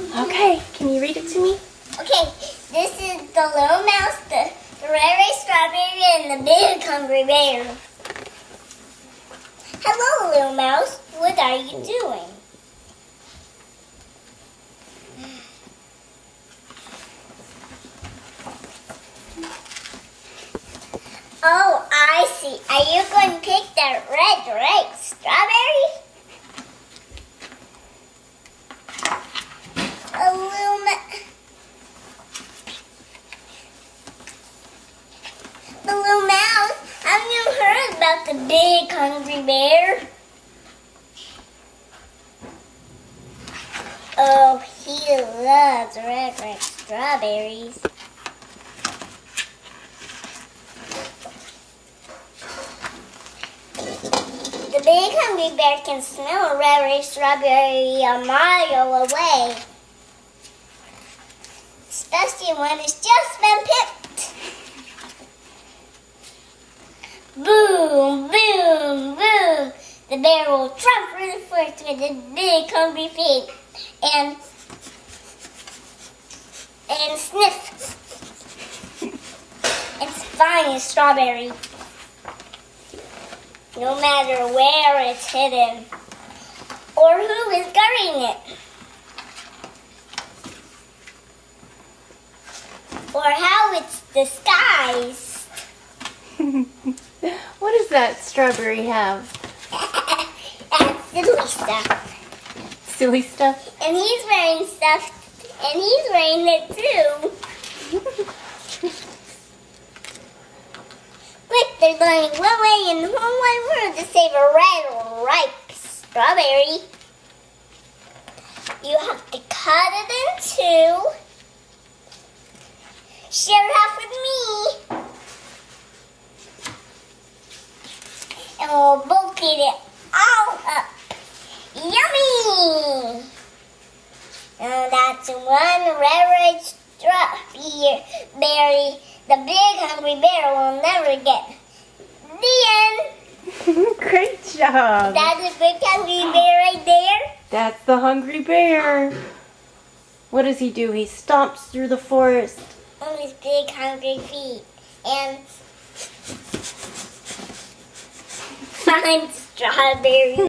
Okay, can you read it to me? Okay, this is the little mouse, the red strawberry, and the big hungry bear. Hello, little mouse. What are you doing? Oh, I see. Are you going to pick that red strawberry? The little mouse, have you heard about the big hungry bear? Oh, he loves red strawberries. The big hungry bear can smell a red strawberry a mile away, especially when it's just been picked. Boom, boom, boom. The bear will trump through the forest with his big hungry feet and sniff and find a strawberry. No matter where it's hidden or who is guarding it or how it's disguised. What does that strawberry have? That's silly stuff. Silly stuff? And he's wearing stuff, and he's wearing it too. Look, they're going one way and one way world to save a red, ripe strawberry. You have to cut it in two. Share half with me. And we'll both eat it all up. Yummy! And that's one red strawberry the big hungry bear will never get. The end. Great job. That's a big hungry bear right there. That's the hungry bear. What does he do? He stomps through the forest. On his big hungry feet. And finds strawberries.